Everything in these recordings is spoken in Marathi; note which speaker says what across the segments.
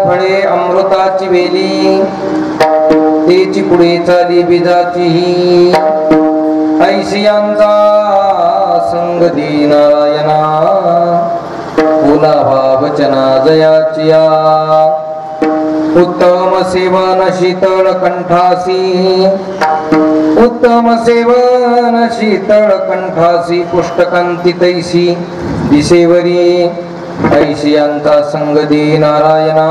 Speaker 1: फळे अमृताची वेली तेची पुढे चाली बीजाची ऐशियांचा संग दी नारायणा बोलावा वचना जयाचिया उत्तम सेवन शीतळ कंठासी उत्तम सेवन शीतळ कंठासी पुष्टकांती तैसी दिसेवरी ऐशियांचा संग दी नारायणा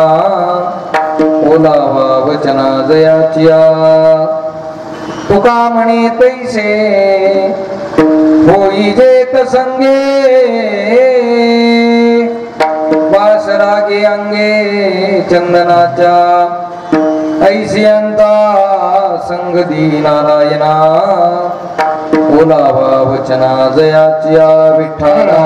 Speaker 1: बोलावा वचना जयाचिया तुका म्हणे तैसे होई जेत संगे वास रागे अंगे चंदनाच्या ऐशियांचा संग दी नारायणा बोलावा वचना जयाचिया विठ्ठला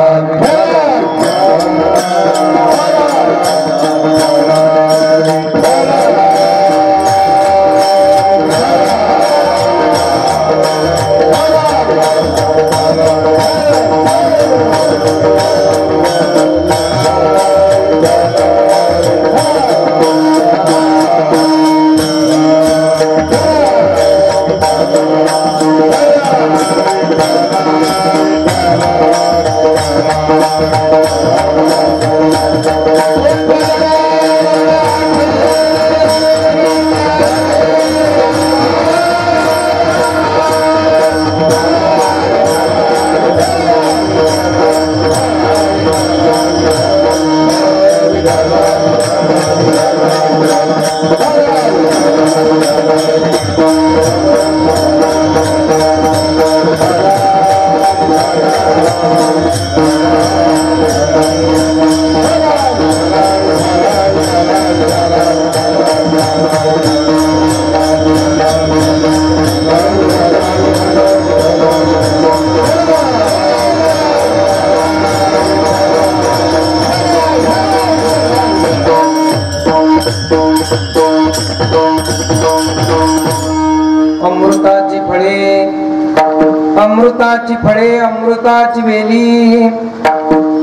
Speaker 1: अमृताची फळे अमृताची वेली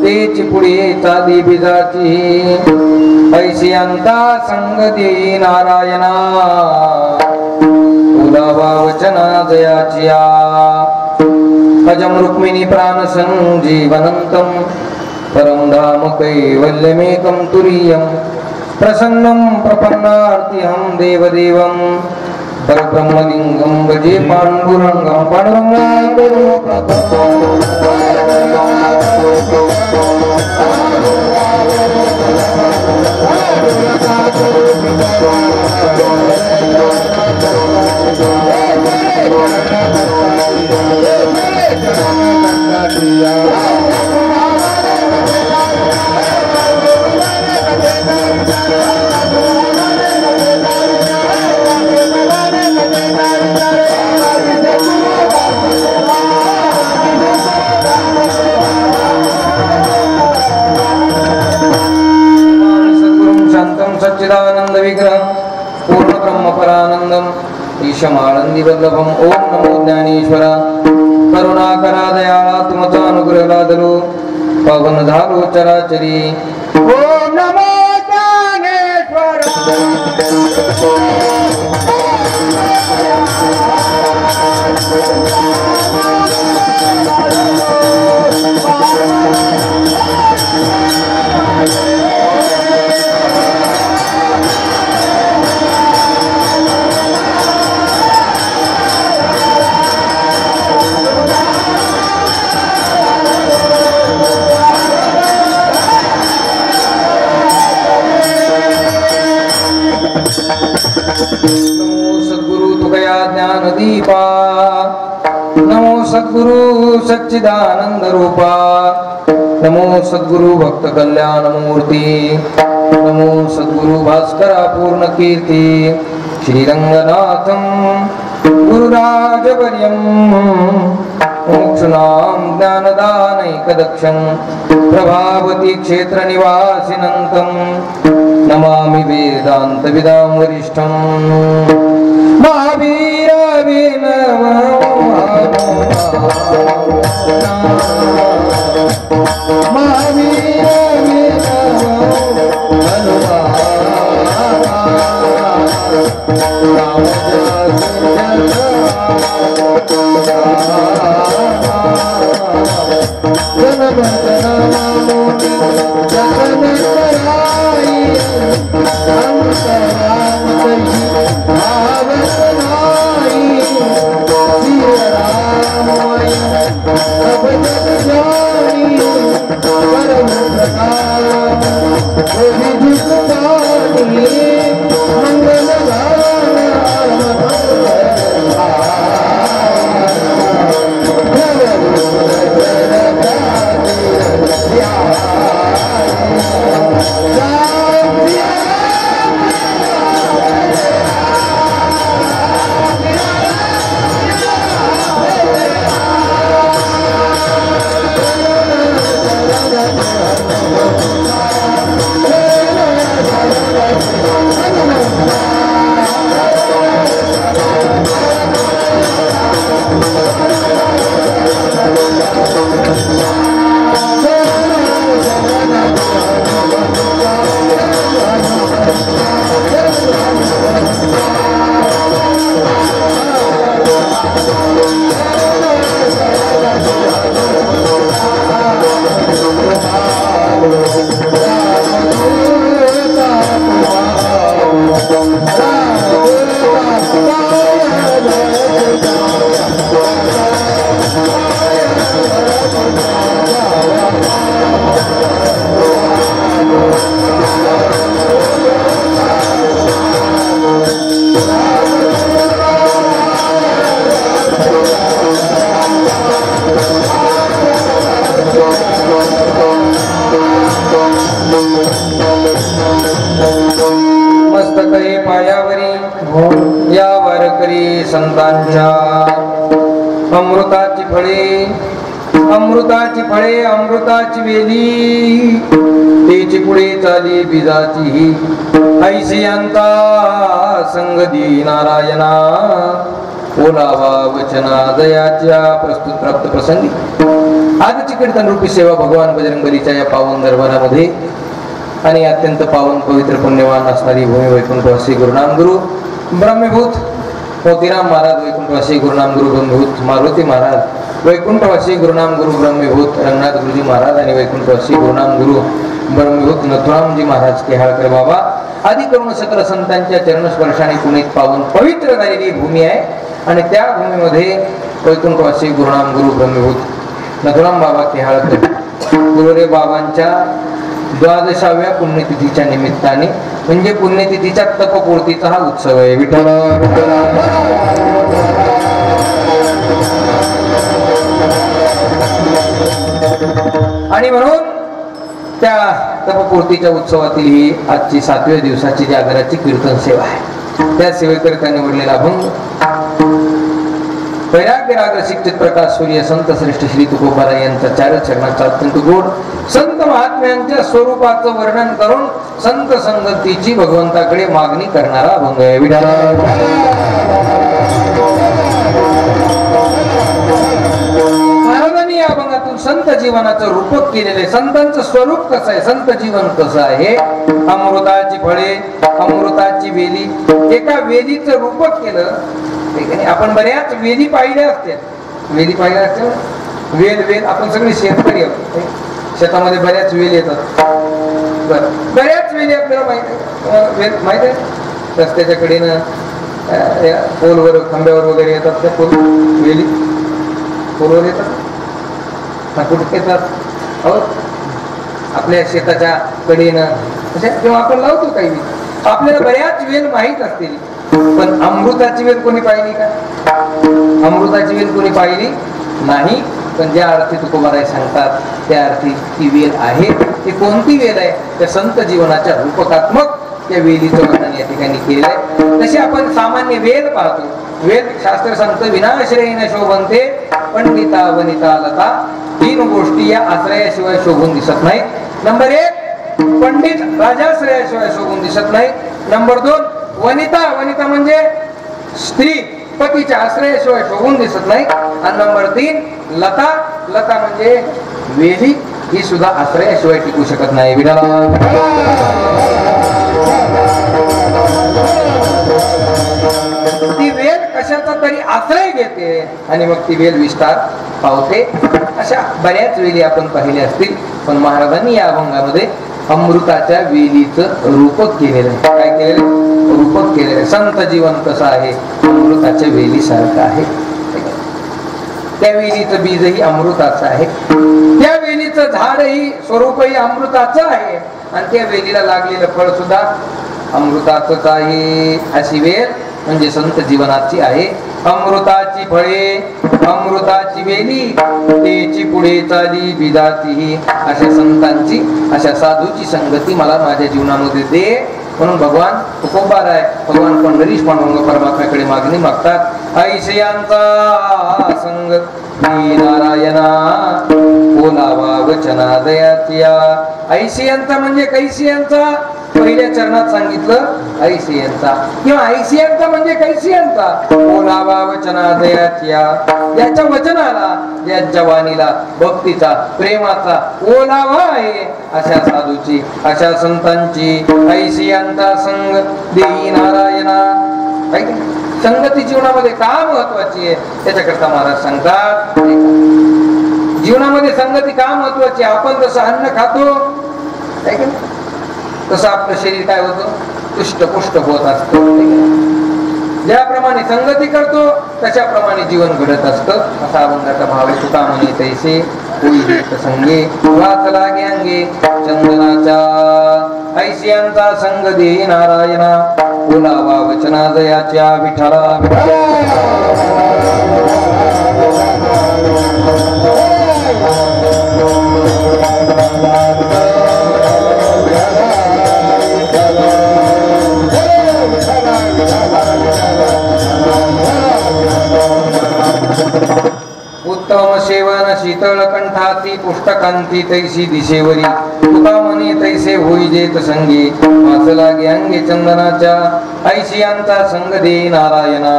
Speaker 1: तेची पुढे चाली बीजाची ऐशियांचा संग दे नारायणा बोलावा वचना जयाचिया अजम रुक्मिणी प्राण संजीवनंतम परम धाम कैवल्यमेकं तुरीयं प्रसन्नं प्रपन्नार्तिहं देवदेवं परब्रह्मलिंगं भजे पांडुरंगं सच्चिदानंद विग्रह पूर्ण ब्रह्म परानंदम ईशमानंदी वल्लभम ओम नमो ज्ञानेश्वरा करुणाकरा दयाळा तुमचा अनुग्रह लादलो पवन झालो चराचरी ओम नमो ज्ञानेश्वरा दीपा नमो सद्गुरु सच्चिदानंद रूपा नमो सद्गुरु भक्त कल्याण मूर्ती नमो सद्गुरु भास्करा पूर्ण कीर्ती श्रीरंगनाथं गुरुराजवर्यं मोक्षणां ज्ञानदानैकदक्षं प्रभावती क्षेत्र निवासिनंतं नमामि वेदांत विदां वरिष्ठं महावीर महावीर मस्तकही पायावरी या वारकरी संतांच्या अमृताची फळे अमृताची वेली तेची पुढे चाली बीजाची ही ऐशी अंता संगदी नारायणा ओलावा वचना दयाच्या प्रस्तुत प्राप्त प्रसंगी आजची कीर्तन रूपी सेवा भगवान बजरंगबलीच्या या पावन दरबारामध्ये आणि अत्यंत पावन पवित्र पुण्यवान असणारी भूमी वैकुंठवासी गुरुनाम गुरु ब्रह्मभूत मोतीराम महाराज वैकुंठवासी गुरुनाम गुरु ब्रह्मभूत मारुती महाराज वैकुंठवासी गुरुनाम गुरु ब्रह्मभूत रंगनाथ गुरुजी महाराज आणि वैकुंठवासी गुरुनाम गुरु ब्रह्मभूत नथुरामजी महाराज केहाळकर बाबा आदी करून सकल संतांच्या चरणस्पर्शाने पुनीत पावन पवित्र झालेली भूमी आहे आणि त्या भूमीमध्ये वैकुंठवासी गुरुनाम गुरु ब्रह्मभूत नथुराम बाबा केहाळकर गुरुरे बाबांच्या 12व्या पुण्यतिथीच्या निमित्ताने म्हणजे पुण्यतिथीच्या तपपूर्तीचा हा उत्सव आहे. विठ्ठल आणि म्हणून त्या तपपूर्तीच्या उत्सवातील ही आजची 7व्या दिवसाची जागराची कीर्तन सेवा आहे. त्या सेवेकरिता निवडलेला अभंग वैराग्य राग शिक्षित प्रकाश सूर्य संत श्रेष्ठ श्री तुकोबाराय यांचा 4 चरणाचा अत्यंत गोड संत महात्म्यांच्या स्वरूपाचं वर्णन करून संत संगतीची भगवंताकडे मागणी करणारा अभंग आहे. महाराजांनी या अभंगातून संत जीवनाचं रूपक केलेले संतांचं स्वरूप कसं आहे संत जीवन कसं आहे अमृताची फळे अमृताची वेली एका वेलीचं रूपक केलं. आपण बऱ्याच वेली पाहिल्या असतात वेल आपण सगळे शेतकरी आहोत शेतामध्ये बऱ्याच वेल येतात. बऱ्याच वेली आपल्याला माहित आहे रस्त्याच्या कडेनं पोलवर खांब्यावर वगैरे येतात त्या वेली पोलवर येतात कुठे येतात आपल्या शेताच्या कडेनं जेव्हा आपण लावतो काही आपल्याला बऱ्याच वेल माहीत असतील पण अमृताची वेल कोणी पाहिली का अमृताची वेल कोणी पाहिली नाही. पण ज्या अर्थी तुकोबाराय सांगतात त्या अर्थी ती वेल आहे. ती कोणती वेल आहे त्या संत जीवनाच्या रूपकात्मक त्या वेलीचं वर्णन या ठिकाणी केलं आहे. तशी आपण सामान्य वेल पाहतो वेद शास्त्र सांगत विनाश्रयेन शोभनते पंडिता वनिता लता 3 गोष्टी या आश्रयाशिवाय शोभून दिसत नाही. नंबर 1 पंडित राजाश्रयाशिवाय शोभून दिसत नाही. नंबर 2 वनिता म्हणजे स्त्री पतीच्या आश्रयाशिवाय शोभून दिसत नाही. आणि नंबर 3 लता म्हणजे वेली ही सुद्धा आश्रयाशिवाय टिकू शकत नाही. विडाला आणि मग ती वेल विस्तार पावते. अशा बऱ्याच वेली आपण पाहिल्या असतील, पण महाराजांनी या अभंगामध्ये अमृताच्या वेलीचं रूपक केलेलं आहे. काय केलेलं? रूपक केलेलं आहे. संत जीवन कसं आहे? अमृताच्या वेलीसारखं आहे. त्या वेलीचं बीजही अमृताचं आहे, त्या वेलीचं झाडही स्वरूपही अमृताचं आहे, आणि त्या वेलीला लागलेलं फळ सुद्धा अमृताचंच आहे. अशी वेल म्हणजे संत जीवनाची आहे. अमृताची फळे अमृताची वेली, तेची पुढे चाली बिदातीही. अशा संतांची, अशा साधूची संगती मला माझ्या जीवनामध्ये दे. म्हणून भगवान तुकोबार आहे, भगवान पंढरीश पांडुरंग परमात्म्याकडे मागणी मागतात. ऐशयांचा संग नारायणा बोलावा वचना दयाचिया. ऐशयांचा म्हणजे कैसियांचा, पहिल्या चरणात सांगितलं ऐसियांचा, किंवा ऐसियांचा म्हणजे कैसियांचा. बोलावा वचना दयाचिया, याच्या वचनाला, यांच्या वाणीला भक्तीचा प्रेमाचा ओलावा आहे. अशा साधूची, अशा संतांची ऐसियांचा संग देई नारायणा. संगती जीवनामध्ये का महत्वाची आहे त्याच्याकरता महाराज सांगतात. जीवनामध्ये संगती का महत्वाची? आपण जसं अन्न खातो तसं आपलं शरीर काय होतं? पुष्ट होत असतं. ज्याप्रमाणे संगती करतो तशाप्रमाणे जीवन घडत असतं. असा अभंगाचा भाव आहे. तुका म्हणे तैसे होई देत संगे, वाच लागे अंगे चंदनाच्या. ऐसियांचा संग दे नारायणा, बोलावा वचना दयाच्या. विठ्ठला उत्तम सेवन शीतळ कंठाती, पुष्टकांती तैसी दिशेवरी. तुका म्हणे तैसे होई जेत संगी, वाच लागे अंगे चंदनाच्या. ऐशियांचा संग दे नारायणा,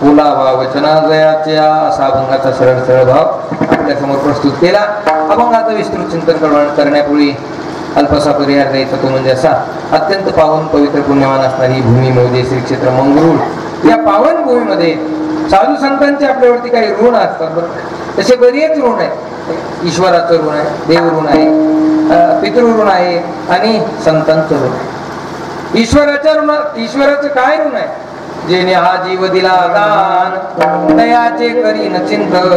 Speaker 1: बोलावा वचना दयाच्या. असा अभंगाचा सरळ सरळ भाव आपल्यासमोर प्रस्तुत केला. अभंगाचं विस्तृत चिंतन करण्यापूर्वी अल्पसा पर्याय द्यायचा तो म्हणजे असा. अत्यंत पावन पवित्र पुण्यवान असणारी भूमी म्हणजे श्री क्षेत्र मंगरुळ. या पावन भूमीमध्ये साधू संतांचे आपल्यावरती काही ऋण असतात. तसे बरेच ऋण आहेत. ईश्वराचं ऋण आहे, देव ऋण आहे, पितृ ऋण आहे, आणि संतांचं ऋण आहे. ईश्वराचं काय ऋण आहे? जेने हा जीव दिला दान, तयाचे करीन चिंतन,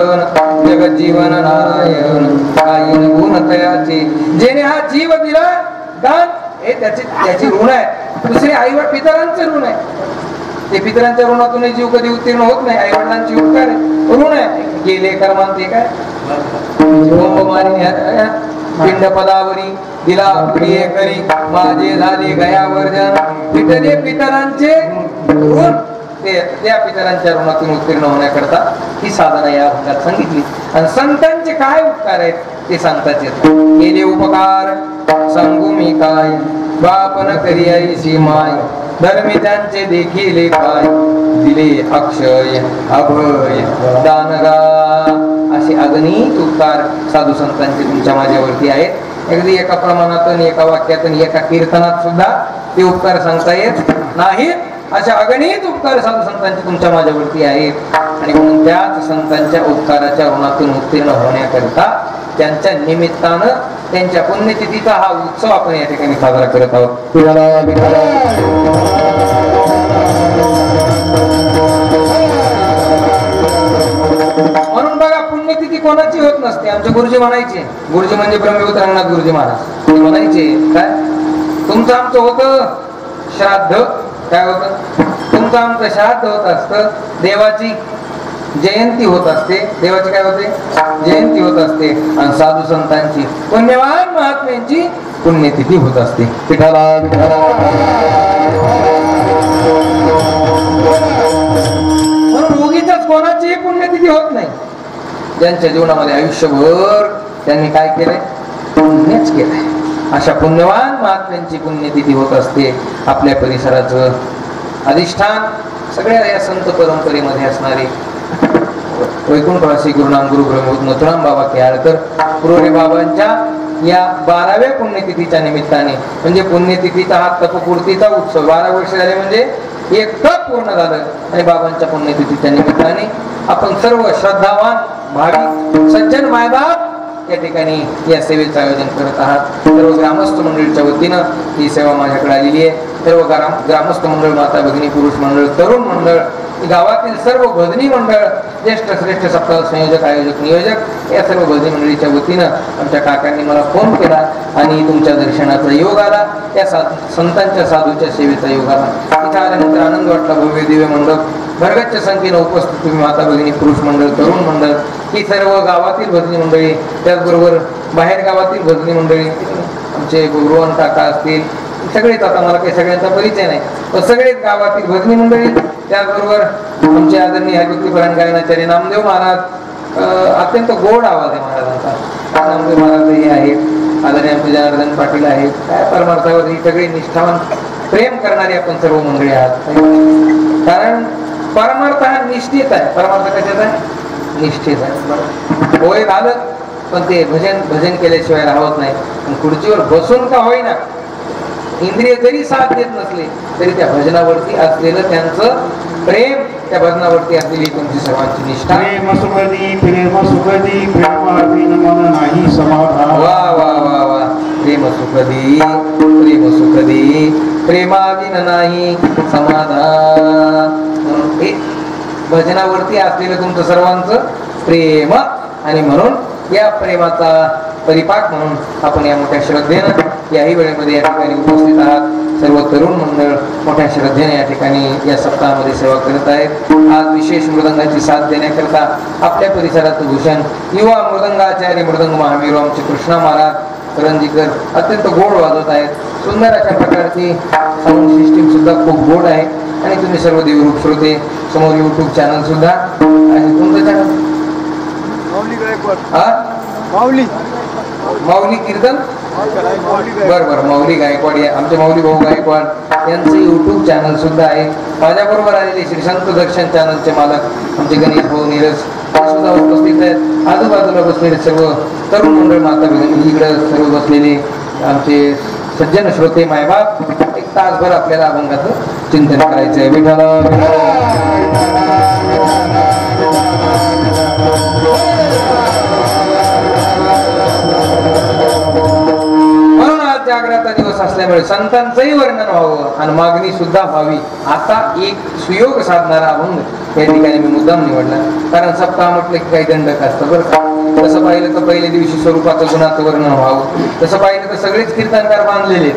Speaker 1: जगत जीवन नारायण कायीन गुण तयाचे. जेने हा जीव दिला दान, हे त्याची ऋण आहे. दुसरे आई पितरांचं ऋण आहे. ते पितरांच्या ऋणातून जीव कधी उत्तीर्ण होत नाही. आई वडिलांची उपकार ऋण आहे. गेले कर्मांते काय पिंड पदावरी दिला प्रिय करी, माझे झाले गया वर्जन. पितरे पितरांचे ऋण, त्या पितरांच्या ऋणातून उत्तीर्ण होण्याकरता ही साधना या भागात सांगितली. आणि संतांचे काय उपकार आहेत ते सांगताच येत. केले उपकार सांगू मी काय, बापन करी ऐशी माय, धर्मी त्यांचे देखील काय, दिले अक्षय अभय दानगा. असे अगणित उपकार साधू संतांचे तुमच्या माझ्यावरती आहेत. अगदी एका प्रमाणातून, एका वाक्यातून, एका कीर्तनात सुद्धा ते उपकार सांगता येत नाहीत. अशा अगणित उपकार साधू संतांचे तुमच्या माझ्यावरती आहेत. आणि म्हणून त्याच संतांच्या उपकाराच्या ऋणातून उत्तीर्ण होण्याकरिता त्यांच्या निमित्तानं, त्यांच्या पुण्यतिथीचा हा उत्सव आपण या ठिकाणी साजरा करत आहोत. म्हणून बघा, पुण्यतिथी कोणाची होत नसते. आमचे गुरुजी म्हणायचे, गुरुजी म्हणजे ब्रह्मविभूत रंगनाथ गुरुजी महाराज, ते म्हणायचे काय, तुमचं आमचं होतं श्राद्ध. काय होतं? तुमचं आमचं श्राद्ध होत असतं, देवाची जयंती होत असते. देवाची काय होते? जयंती होत असते. आणि साधू संतांची, पुण्यवान महात्म्यांची पुण्यतिथी होत असते. म्हणून उगीचच कोणाचीही पुण्यतिथी होत नाही. ज्यांच्या जीवनामध्ये आयुष्यभर त्यांनी काय केलंय? पुण्यच केलंय. अशा पुण्यवान महात्म्यांची पुण्यतिथी होत असते. आपल्या परिसराचं अधिष्ठान सगळ्या या संत परंपरेमध्ये असणारे वैकुंठवासी गुरुनाम गुरु ब्रह्मभूत नथुराम बाबा केळकर पुरोरे बाबांच्या या 12व्या पुण्यतिथीच्या निमित्ताने, म्हणजे पुण्यतिथीचा हा तपपूर्तीचा उत्सव, 12 वर्ष झाले म्हणजे एक तप पूर्ण झालं. आणि बाबांच्या पुण्यतिथीच्या निमित्ताने आपण सर्व श्रद्धावान भाविक सज्जन मायबाप या ठिकाणी या सेवेचं आयोजन करत आहात. सर्व ग्रामस्थ मंडळीच्या वतीनं ही सेवा माझ्याकडे आलेली आहे. सर्व ग्रामस्थ मंडळ, माता भगिनी, पुरुष मंडळ, तरुण मंडळ, गावातील सर्व भजनी मंडळ, ज्येष्ठ श्रेष्ठ सप्ताह संयोजक, आयोजक, नियोजक या सर्व भजनी मंडळीच्या वतीनं आमच्या काकांनी मला फोन केला आणि तुमच्या दर्शनाचा योग आला, या संतांच्या साधूच्या सेवेचा योग आला. इथं आल्यानंतर आनंद वाटला. भव्य दिव्य मंडप, भरगच्च संख्येनं उपस्थित तुम्ही माता भगिनी, पुरुष मंडळ, तरुण मंडळ, ही सर्व गावातील भजनी मंडळी, त्याचबरोबर बाहेर गावातील भजनी मंडळी, आमचे गुरुवन काका असतील, सगळेच, आता मला काही सगळ्यांचा परिचय नाही, तर सगळेच गावातील भजनी मंडळी, त्याचबरोबर आमचे आदरणीय हरिभक्तीपरायण गायनाचार्य नामदेव महाराज, अत्यंत गोड आवाज आहे महाराजांचा. नामदेव महाराज हे आहेत, आदरणीय आमचे जनार्दन पाटील आहेत. काय परमार्थावर ही सगळी निष्ठावान प्रेम करणारी आपण सर्व मंडळी आहात. कारण परमार्थ हा निष्ठेच आहे. परमार्थ कशाचा आहे? निष्ठेच आहे. होय झालं, पण ते भजन केल्याशिवाय राहत नाही. खुर्चीवर बसून का होईना, इंद्रिय जरी साथ देत नसले तरी त्या भजनावरती असलेलं त्यांचं प्रेम, त्या भजनावरती असलेली तुमची सर्वांची निष्ठा.
Speaker 2: प्रेम सुखदी प्रेमाविन मन नाही समाधान.
Speaker 1: वा वा वा वा. प्रेम सुखदी प्रेमाविन नाही समाधान. म्हणून हे भजनावरती असलेलं तुमचं सर्वांचं प्रेम, आणि म्हणून या प्रेमाचा परिपाक म्हणून आपण या मोठ्या श्रद्धेनं याही वेळेमध्ये या ठिकाणी उपस्थित आहात. सर्व तरुण मंडळ मोठ्या श्रद्धेने या ठिकाणी या सप्ताहामध्ये सेवा करत आहेत. आज विशेष मृदंगाची साथ देण्याकरता आपल्या परिसरात भूषण युवा मृदंगाचार्य मृदंग महावीर आमचे कृष्णा महाराज करंजीकर अत्यंत गोड वाजवत आहेत. सुंदर अशा प्रकारची साऊंड सिस्टीम सुद्धा खूप गोड आहे. आणि तुम्ही सर्व देवरूप श्रोते, समोर YouTube चॅनल सुद्धा आहे. कोणतं चॅनल? माऊली कीर्तन. बरं, माऊली गायकवाड, आमचे माऊली भाऊ गायकवाड यांचं YouTube चॅनल सुद्धा आहे. माझ्याबरोबर आलेले श्री संत दर्शन चॅनलचे मालक आमचे गणेश भाऊ नीरज सुद्धा उपस्थित आहेत. आजूबाजूला बसलेले सर्व तरुण मंडळ, माता भगिनी, इकडे सर्व बसलेले आमचे सज्जन श्रोते मायबाप. एक तासभर आपल्याला अभंगाचं चिंतन करायचं आहे. जागराचा दिवस असल्यामुळे संतांचंही वर्णन व्हावं आणि मागणी सुद्धा व्हावी. आता एक सुयोग साधणारा अभंग या ठिकाणी मी मुद्दाम निवडला, कारण सप्ताह म्हटलं की काही दंडक असतं बरं का. तसं पाहिलं तर पहिल्या दिवशी स्वरूपाचं गुणाचं वर्णन व्हावं. तसं पाहिलं तर सगळेच कीर्तनकार बांधलेत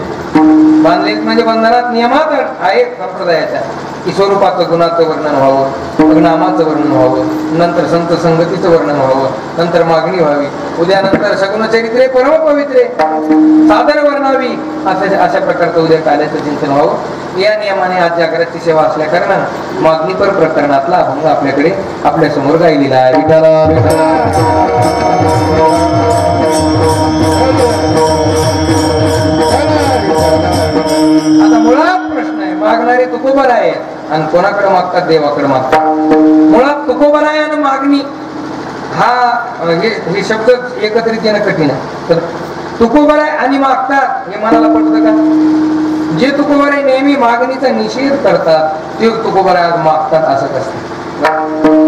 Speaker 1: म्हणजे बंधनात नियमात आहेत संप्रदायाच्या, की स्वरूपाचं गुणाचं वर्णन व्हावं, मग नामाचं वर्णन व्हावं, नंतर संत संगतीचं वर्णन व्हावं, नंतर मागणी व्हावी, उद्या नंतर सगुण चरित्रे परम पवित्रे सादर वर्णावी, अशा प्रकारचं उद्या कार्याचं चिंतन व्हावं. या नियमाने आज जागराची सेवा असल्या कारणानं मागणीपर प्रकरणातला अभंग आपल्याकडे आपल्या समोर गायलेला आहे. आता मुळात प्रश्न आहे, मागणारे तुकोबर आहे आणि कोणाकडे मागतात? देवाकडे मागतात. मुळात तुकोबर आहे आणि मागणी हा हे शब्द एकत्रित येणं कठीण आहे. तर तुकोबर आहे आणि मागतात हे मनाला पटतं का? जे तुकोबर आहे नेहमी मागणीचा निषेध करतात ते तुकोबर आहे मागतात असं कसं?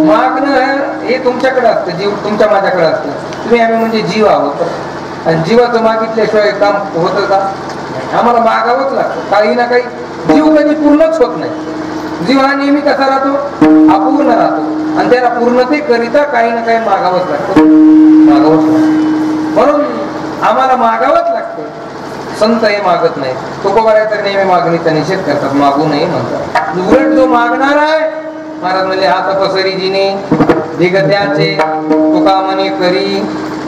Speaker 1: मागणं हे तुमच्याकडे असतं, जीव तुमच्या माझ्याकडे असतं. तुम्ही आम्ही म्हणजे जीव आहोत आणि जीवाचं मागितल्याशिवाय काम होतं का? आम्हाला मागावंच लागतं काही ना काही. जीव कधी पूर्णच होत नाही. जीव हा नेहमी कसा राहतो? अपूर्ण राहतो आणि त्याला पूर्णतेकरिता काही ना काही मागावंच लागतं. म्हणून आम्हाला मागावंच लागतं. संत हे मागत नाही. तुकोबाराय तर नेहमी मागणीचा निषेध करतात, मागू नये म्हणतात. उलट जो मागणार आहे, महाराज म्हणले हात पसरी जिने दिगत्याचे तुका मने करी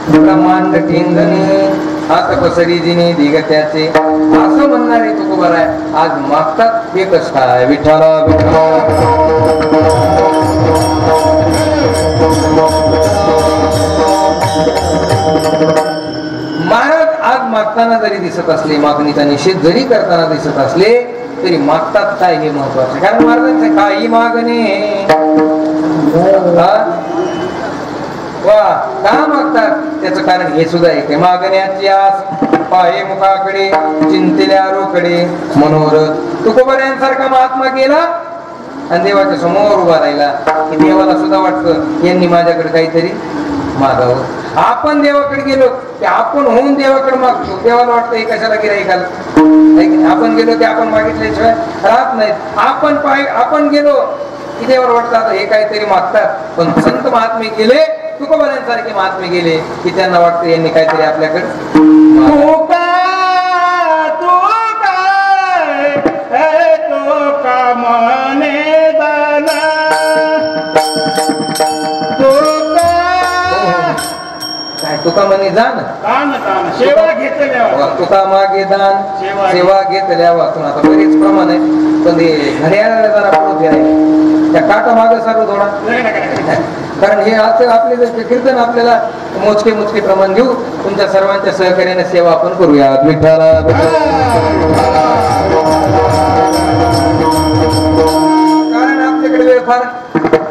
Speaker 1: ब्रह्मांड ठेंगणे, हात पसरी जिने दिगत्याचे असं म्हणणारे तुकोबाराय आज मागतात. एकच काय? विठ्ठला विठ्ठला. महाराज आज मागताना जरी दिसत असले, मागणीचा निषेध जरी करताना दिसत असले तरी मागतात काय हे महत्वाचं. कारण महाराजांचे काही मागणे वा का मागतात त्याचं कारण हे सुद्धा आहे. मागण्याची आस पाहे मुखाकडे चिंतल्या रोकडे मनोरथ. तुकोबारायांसारखा महात्मा गेला आणि देवाच्या समोर उभा राहिला की देवाला सुद्धा वाटतं यांनी माझ्याकडे काहीतरी मागावं. आपण देवाकडे गेलो की आपण होऊन देवाकडे मागतो, देवाला वाटतं हे कशाला गिराईकाला. आपण गेलो की आपण मागितल्याशिवाय राहत नाहीत. आपण गेलो की देवाला वाटतं आता हे काहीतरी मागतात. पण संत महात्मे गेले, तुकोबारांसारखे महात्मे गेले की त्यांना वाटतं यांनी काहीतरी आपल्याकडे तुका म्हणे जाण
Speaker 2: सेवा घेतल्या
Speaker 1: तुका मागे दान सेवा घेतल्या वाचून. आता बरेच प्रमाण आहे पण ते घड्याळाला जरा पुढे फिरायला त्या काटा मागे सारू थोडा. कारण हे असं आपले कीर्तन आपल्याला मोजके प्रमाण घेऊ. तुमच्या सर्वांच्या सहकार्याने सेवा आपण करूया. विठ्ठला कारण आपल्याकडे वेळ फार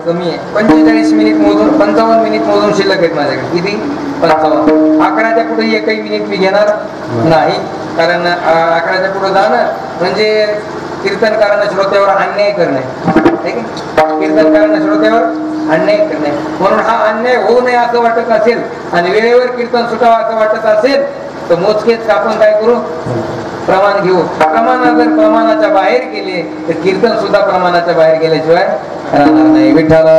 Speaker 1: कमी आहे. 45 मिनिट मोजून 55 मिनिट मोजून शिल्लक आहेत माझ्याकडे. किती? 55. 11च्या पुढे एकही मिनिट मी घेणार नाही. कारण 11च्या पुढे जाणं म्हणजे कीर्तनकारांना श्रोत्यावर अन्याय करणे. कीर्तनकारांना श्रोत्यावर अन्याय करणे. म्हणून हा अन्याय होऊ नये असं वाटत असेल आणि वेळेवर कीर्तन सुटावं असं वाटत असेल तर मोजकेच आपण काय करू? प्रमाण घेऊ. प्रमाणात जर प्रमाणाच्या बाहेर गेले तर कीर्तन सुद्धा प्रमाणाच्या बाहेर गेल्याशिवाय राहणार नाही. विठ्ठला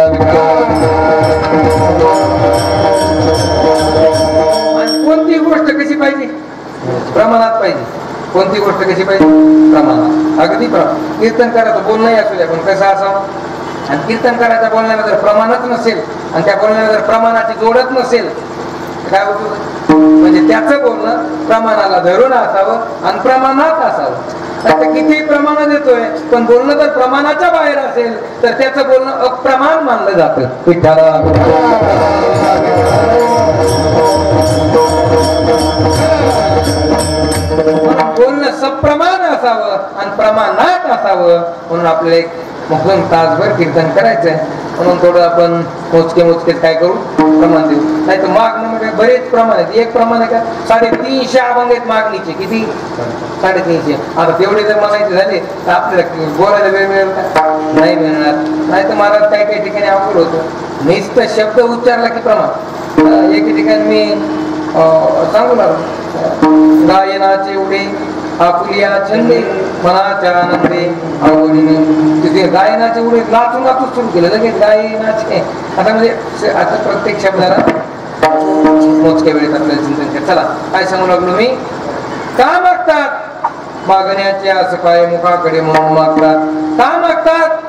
Speaker 1: आणि कोणती गोष्ट कशी पाहिजे? प्रमाणात पाहिजे. कोणती गोष्ट कशी पाहिजे? प्रमाणात. अगदी कीर्तनकाराचं बोलणंही असू द्या पण कसं असावं. आणि कीर्तनकाराच्या बोलण्याला जर प्रमाणच नसेल आणि त्या बोलण्याला जर प्रमाणाची जोडत नसेल काय होतं? म्हणजे त्याचं बोलणं प्रमाणाला धरून असावं आणि प्रमाणात असावं. आता किती प्रमाण देतोय पण बोलणं जर प्रमाणाच्या बाहेर असेल तर त्याचं बोलणं अप्रमाण मानलं जातं. विठ्ठला बोलणं सप्रमाण असावं आणि प्रमाणात असावं. म्हणून आपल्याला एक मग तासभर कीर्तन करायचंय. म्हणून थोडं आपण मोजकेच काय करू? प्रमाण देऊ. नाही तर मागणं म्हणजे बरेच प्रमाण आहेत. एक प्रमाण आहे का? 350 अभंग आहेत मागणीचे. किती? 350. आता तेवढे जर म्हणायचे झाले तर आपल्याला बोलायला वेळ मिळेल का? नाही मिळणार. नाही तर महाराज काही ठिकाणी अवघड होतं. नुसतं शब्द उच्चारला की प्रमाण. एके ठिकाणी मी सांगू लागलो गायनाचे उडे आपुलिया छंदे मनाच्या आनंदे आवडीने. तिथे गायनाचे उडे नाचून सुरू केलं लगेच गायनाचे. आता म्हणजे आता प्रत्येक शब्दाला मोजक्या वेळेत आपल्याला चिंतन कर. चला काय सांगू लागलो मी? का मागतात? मागण्याचे असं काय मुखाकडे म्हणून मागतात. का मागतात?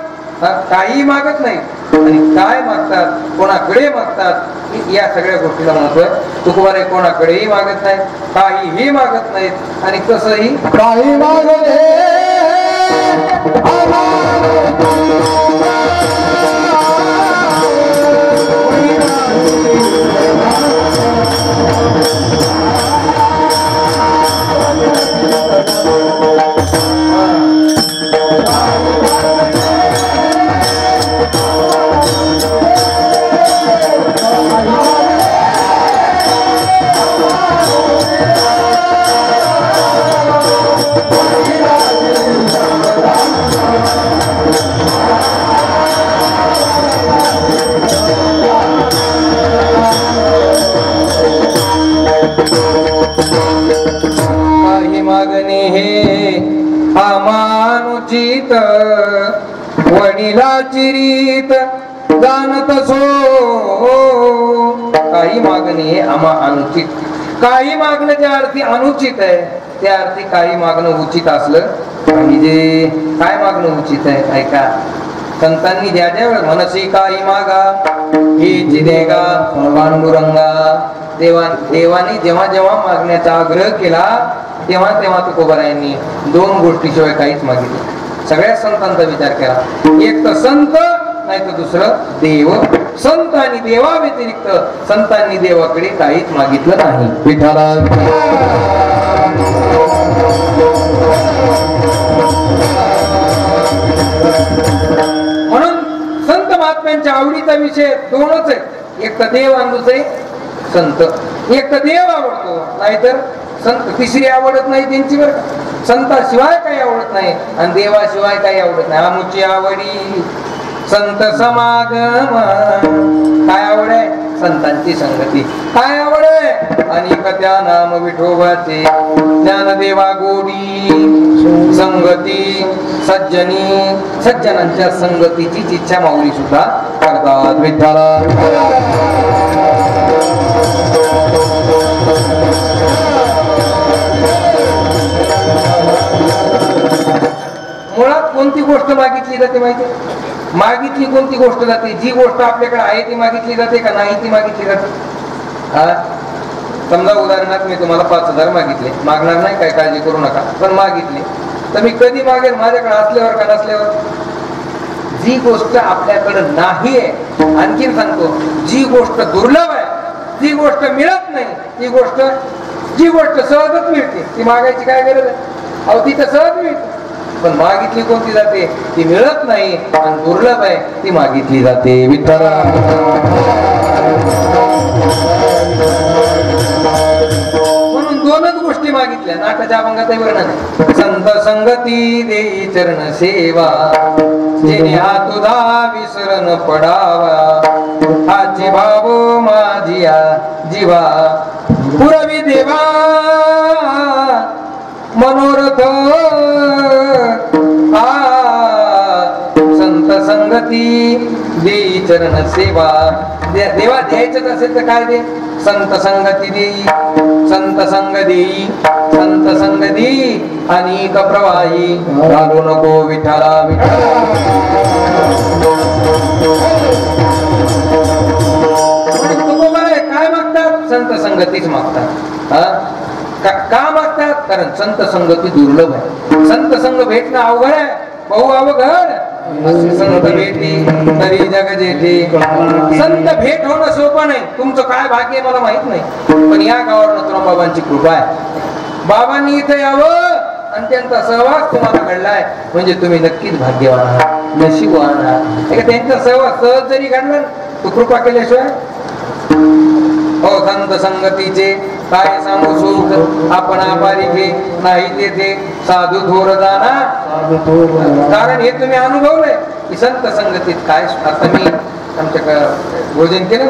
Speaker 1: काही मागत नाही. आणि काय मागतात? कोणाकडे मागतात? या सगळ्या गोष्टीला महत्व आहे. तुकोबारे कोणाकडेही मागत नाही, काहीही मागत नाहीत आणि कसंही
Speaker 3: काही मागले
Speaker 1: अमानुचित वडिलाची रीत जाणत सो. काही मागणे हे अनुचित. काही मागणं ज्या अर्थी अनुचित आहे त्या अर्थी काही मागणं उचित असलं पाहिजे. काय मागणं उचित आहे? ऐका. संतांनी ज्या ज्या मनसी काही मागा हीच देगा पांडुरंगा. देवाने जेव्हा जेव्हा मागण्याचा आग्रह केला तेव्हा तुकोबारायांनी 2 गोष्टीशिवाय काहीच मागितलं. सगळ्या संतांचा विचार केला. एक तर संत नाही तर दुसरं देव. संत आणि देवा व्यतिरिक्त संतांनी देवाकडे काहीच मागितलं नाही. विठ्ठला म्हणून संत महात्म्यांच्या आवडीचा विषय 2च आहे. एक तर देव आणि दुसरे संत. एक तर देव आवडतो नाहीतर संत. तिसरी आवडत नाही त्यांची बरं. संताशिवाय काही आवडत नाही आणि देवाशिवाय काही आवडत नाही. आमुची आवडी संत समागम. काय आवड आहे? संतांची संगती. काय आवड आहे? अनेक त्या नाम विठोबाचे ज्ञानदेवा गोडी संगती सज्जनी. सज्जनांच्या संगतीची इच्छा माऊली सुद्धा करतात. विठ्ठला मुळात कोणती गोष्ट मागितली जाते माहिती? मागितली कोणती गोष्ट जाते? जी गोष्ट आपल्याकडे आहे ती मागितली जाते का नाही ती मागितली जाते? हा, समजा उदाहरणार्थ मी तुम्हाला 5,000 मागितले, मागणार नाही काय, काळजी करू नका, पण मागितले तर मी कधी मागेल? माझ्याकडे असल्यावर का नसल्यावर? जी गोष्ट आपल्याकडे नाही आहे, आणखीन सांगतो, जी गोष्ट दुर्लभ आहे, जी गोष्ट मिळत नाही, जी गोष्ट सहजच मिळते, ती मागायची काय गरज आहे? अहो ती तर सहज मिळते. पण मागितली कोणती जाते? ती मिळत नाही आणि दुर्लभ आहे ती मागितली जाते. विठ्ठल म्हणून दोनच गोष्टी मागितल्या. नाटाच्या अभंगातही वर्णन आहे. संत संगती देई चरण सेवा जेणे हा तुझा विसरण पडावा. हाची भाव माझिया जीवा पुरवी देवा मनोरथ. संत संगती देई चरण सेवा. देवा द्यायचंच असेल तर काय दे? संत संगती देई, संत संग देई, संत संग देई अनेक प्रवाही घालू नको विठ्ठला. काय मागतात? संत संगतीच मागतात. का मागतात? कारण संत संगती दुर्लभ आहे. संत संग भेटणं अवघड आहे, बहु अवघड. संत भेटी तरी जग जेठी. संत भेट होणं सोपं नाही. तुमचं काय भाग्य मला माहित नाही, पण या गावावर नथुराम बाबांची कृपा आहे. बाबांनी इथे यावं आणि त्यांचा सहवास तुम्हाला घडलाय म्हणजे तुम्ही नक्कीच भाग्यवान आहात, नशीबवान आहात. त्यांचा सहवास सहज जरी घडला तू कृपा केल्याशिवाय. हो, संत संगतीचे काय सांगू सुख आपण आभारी घे नाही तेथे साधू थोर जाना. कारण हे तुम्ही अनुभवलंय की संत संगतीत काय. आता मी आमच्या भोजन केलं,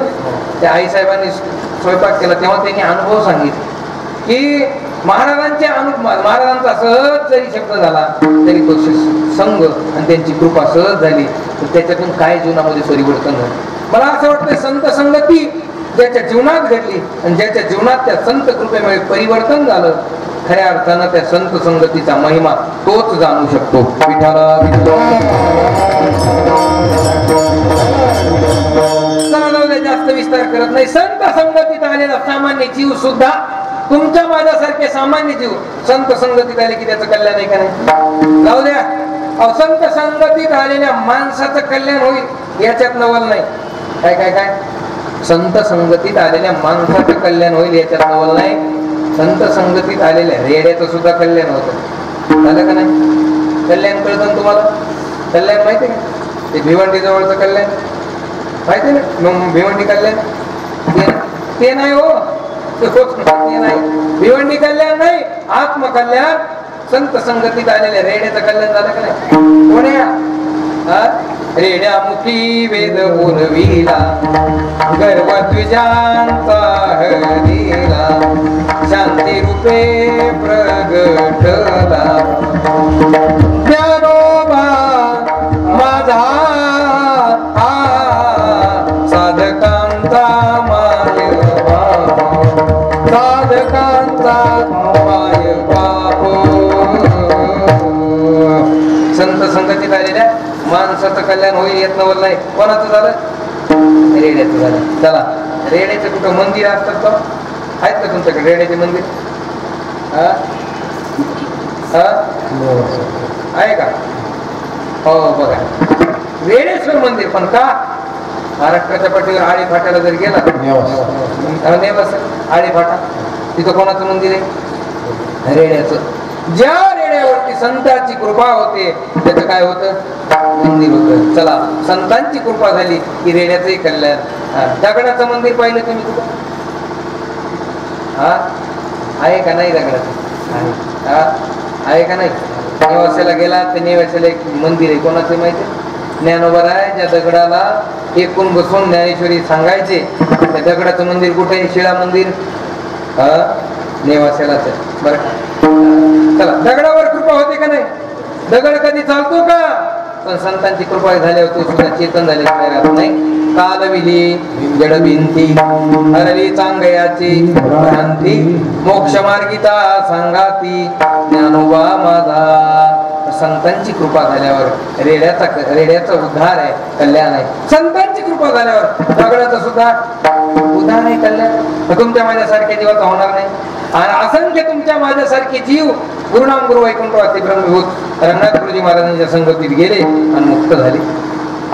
Speaker 1: त्या आई साहेबांनी स्वयंपाक केला तेव्हा त्यांनी अनुभव सांगितले की महाराजांचा सहज जरी शब्द झाला तरी तो संघ आणि त्यांची कृपा सहज झाली तर त्याच्यातून काय जीवनामध्ये परिवर्तन झालं. मला असं वाटतं संत संगती ज्याच्या जीवनात घडली आणि ज्याच्या जीवनात त्या संत कृपेमुळे परिवर्तन झालं, खऱ्या अर्थानं त्या संत संगतीचा महिमा तोच जाणू शकतो. विठ्ठला जास्त विस्तार करत नाही. संत संगतीत आलेला सामान्य जीव सुद्धा, तुमच्या माझ्यासारखे सामान्य जीव संत संगतीत आले की त्याचं कल्याण आहे का नाही? जाऊ द्या. संत संगतीत आलेल्या माणसाचं कल्याण होईल याच्यात नवल नाही. काय काय काय संत संगतीत आलेल्या माणसाचं कल्याण होईल याच्यात नवल नाही. संत संगतीत आलेल्या रेड्याचं सुद्धा कल्याण होतं. झालं का नाही? कल्याण कळतं तुम्हाला? कल्याण माहिती का? ते भिवंडी जवळचं कल्याण माहिती ना? भिवंडी कल्याण ते नाही हो, ते नाही. भिवंडी कल्याण नाही, आत्मकल्याण. संत संगतीत आलेल्या रेड्याचं कल्याण झालं का नाही? कोण्या रेड्या मुखी वेद बोलविला गर्व द्विजांचा हरिला शांती रूपे प्रगटला ज्ञानोबा माझा साधकांचा माय बाप, साधकांचा माय बाप. संत संगतीत आलेल्या माणसाचं कल्याण होईल येत नवल नाही. कोणाचं झालं? रेड्याचं झालं. चला, रेड्याचं कुठं मंदिर असतात का? आहेत का तुमच्याकडे रेड्याचे मंदिर? आहे का? हो बघा, रेडेश्वर मंदिर. पण का? महाराष्ट्राच्या पाठीवर आळी फाट्याला जर गेला नेवास आळी फाटा, तिथं कोणाचं मंदिर आहे? रेड्याचं. ज्या रेड्यावरती संतांची कृपा होते त्याचं काय होतं? मंदिर होतं. चला, संतांची कृपा झाली की रेड्याचंही कल्याण. दगडाचं मंदिर पाहिलं तुम्ही कुठं? आहे का नाही दगडाचं? आहे का नाही? नेवासेला गेला तर नेवासेला एक मंदिर आहे, कोणाचं माहिती? ज्ञानोबा आहे, ज्या दगडाला एकूण बसून ज्ञानेश्वरी सांगायचे, त्या दगडाचं मंदिर कुठे आहे? शिळा मंदिर नेवासेलाच आहे बरं का. चला, दगडावर कृपा होते का नाही? दगड कधी चालतो का? पण संतांची कृपा झाल्यावर तो सुद्धा चेतन झाले राहत नाही. कालविली जड भिंती हरली चांगयाची भ्रांती, मोक्ष मार्गिता सांगाती ज्ञानोबा माझा. संतांची कृपा झाल्यावर रेड्याचा उद्धार आहे, कल्याण आहे. संतांची कृपा झाल्यावर दगडाचं सुद्धा उद्धार आहे, कल्याण. तुमच्या माझ्यासारखे जीवाचा होणार नाही. आणि असंख्य तुमच्या माझ्यासारखे जीव गुरुनाम गुरु वैकुंठवासी ब्रह्मभूत रंगनाथ गुरुजी महाराजांच्या संगतीत गेले आणि मुक्त झाले.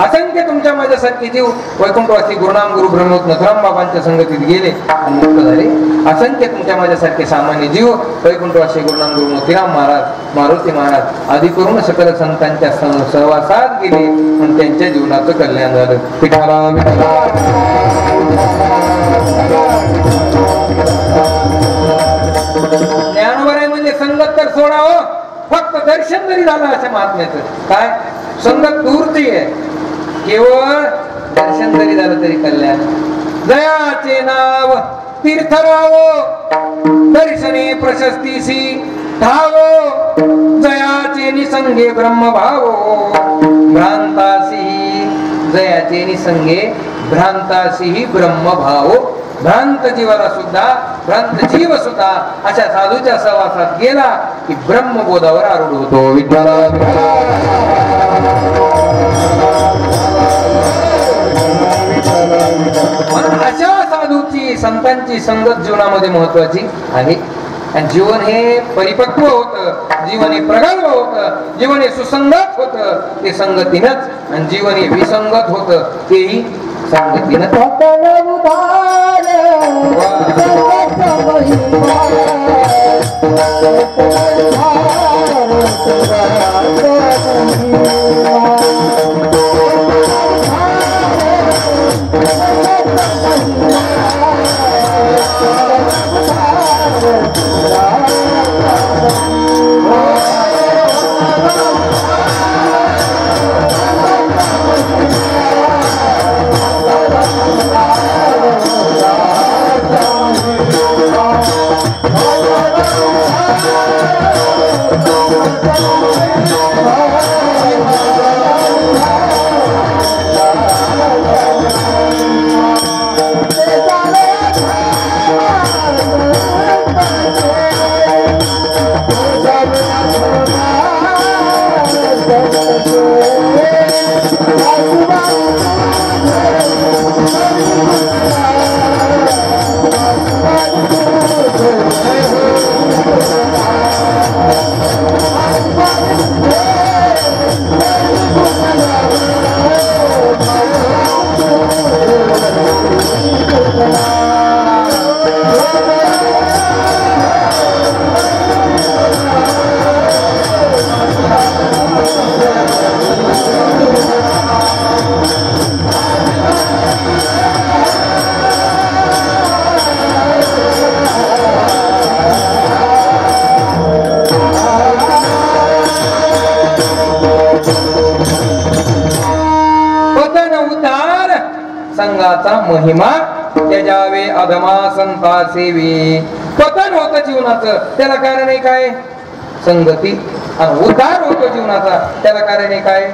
Speaker 1: असंख्य तुमच्या माझ्यासारखे जीव वैकुंठवासी गुरुनाम गुरु ब्रह्मभूत नथुराम बाबांच्या संगतीत गेले आणि मुक्त झाले. असंख्य तुमच्या माझ्यासारखे सामान्य जीव वैकुंठवासी गुरुनाम गुरु मोतीराम महाराज, मारुती महाराज आदी करून सकल संतांच्या सहवासात गेले आणि त्यांच्या जीवनाचं कल्याण झालं. ज्ञानोबा म्हणजे संगत तर सोडावं, फक्त दर्शन जरी झालं अशा महात्म्याचं. काय संगत दूरची आहे, केवळ दर्शन जरी झालं तरी कल्याण. जयाचे नाव तीर्थरावो, दर्शने प्रशस्तीसी धावो, जयाचे निसंगे ब्रह्मभावो भ्रांतासी, जयाचे निसंगे भ्रांतासी ब्रह्मभावो. भ्रांत जीवाला सुद्धा, भ्रांत जीव सुद्धा अशा साधूच्या सहवासात गेला की ब्रह्मबोधावर आरूढ होतो. विठ्ठला म्हणून अशा साधूची, संतांची संगत जीवनामध्ये महत्वाची आहे. आणि जीवन हे परिपक्व होत, जीवन हे प्रगल्भ होत, जीवन हे सुसंगत होत ते संगतीनच, आणि जीवन हे विसंगत होत तेही संगतीनच. संघाचा महिमा त्याजावे अधमा संता सेवी. पतन होतं जीवनाचं, त्याला कारण आहे काय? संगती. आणि उद्धार होतो जीवनाचा, त्याला कारण आहे काय?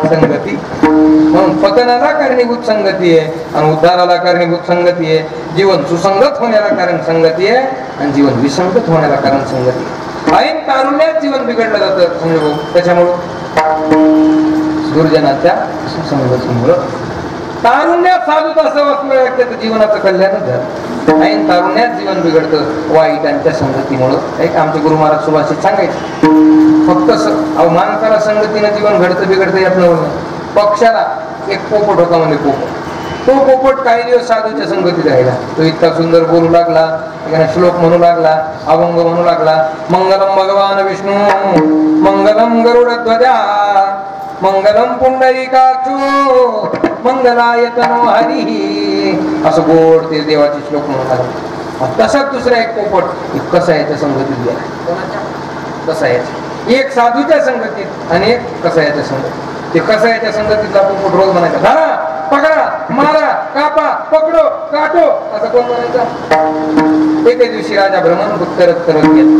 Speaker 1: संगती. म्हणून पतनाला कारणीभूत संगती आहे आणि उद्धाराला कारणीभूत संगती आहे. जीवन सुसंगत होण्याला कारण संगती आहे आणि जीवन विसंगत होण्याला कारण संगती आहे. ऐन तारुण्यात जीवन बिघडलं जातं समजू. त्याच्यामुळं दुर्जनाच्या संगतीमुळं तारुण्यात साधूचा सहवास मिळाला त्याचं जीवनाचं कल्याणच झालं. ऐन तारुण्यात जीवन बिघडतं वाईटांच्या संगतीमुळं. एक आमचे गुरु महाराज सुभाषित सांगायचे, फक्त माणसाला संगतीनं जीवन घडतं बिघडतं यात नव्हतं. पक्षाला एक पोपट होता म्हणजे पोपट, तो पोपट काही दिवस साधूच्या संगतीत राहिला. तो इतका सुंदर बोलू लागला, श्लोक म्हणू लागला, अभंग म्हणू लागला. मंगलम भगवान विष्णू मंगलम गरुडध्वजा मंगलम पुंडरीकाक्षो मंगलाय तनो हरी, असं गोड ते देवाचे श्लोक म्हणू लागला. तसाच दुसरा एक पोपट कसा याच्या संगतीत गेला. कसायाची, एक साधूच्या संगतीत आणि एक कसायाच्या संगतीत. ते कसायाच्या संगतीतला पोपट रोज म्हणायचा, धरा, पकडा, मारा, कापा, पकडो, काटो, असं कोण म्हणायचा. एके दिवशी राजा भ्रमण करत गेला.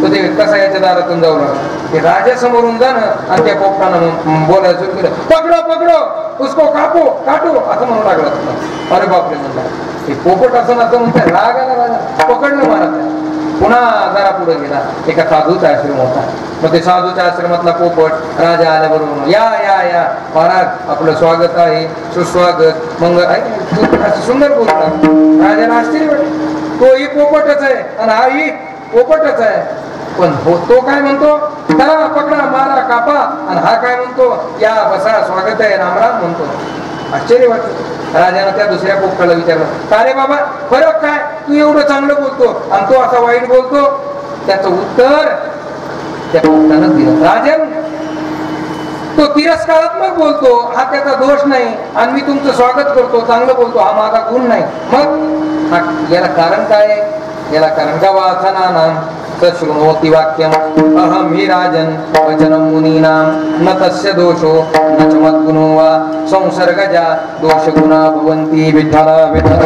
Speaker 1: तो ते कसायाच्या दारातून जाऊ लागला. ते राजा समोरून जाणं आणि त्या पोपटानं बोलायला सुरू केलं, पकडो पकडो, उसको कापो काटो, असं म्हणू लागला. अरे बापरे म्हणला. ते पोपट असं नसतं म्हणतात, राग आला राजा, पकडलं महाराज. पुन्हा जरा पुढे गेला. एका साधूचा आश्रम होता. मग ते साधूच्या आश्रमातला पोपट राजा आल्याबरोबर, या या या महाराज, आपलं स्वागत आहे, सुस्वागत, मंगळ आहे, असं सुंदर बोलतात. राजाला आश्चर्य वाटलं, तोही पोपटच आहे आणि हाही पोपटच आहे. पण तो काय म्हणतो, धरा, पकडा, मारा, कापा, आणि हा काय म्हणतो, या बसा, स्वागत आहे, रामराम म्हणतो. आश्चर्य वाटतं. राजानं त्या दुसऱ्या पोपटाला विचारलं, का रे बाबा, फरक काय, तू एवढं चांगलं बोलतो आणि तो असा वाईट बोलतो? त्याचं उत्तर त्या पोपटानं दिलं. राजन, तो तिरस्कारात्मक बोलतो, हा त्याचा दोष नाही, आणि मी तुमचं स्वागत करतो, चांगलं बोलतो, हा माझा गुण नाही. मग याला कारण काय आहे? याला कारण का वासनानां तशृणोति वाक्यम अहम हि राजन वचनं मुनीनां न तस्य दोषो न च मद्गुणो वा संसर्गजा दोषगुणा भवन्ति विठ्ठल विठ्ठल.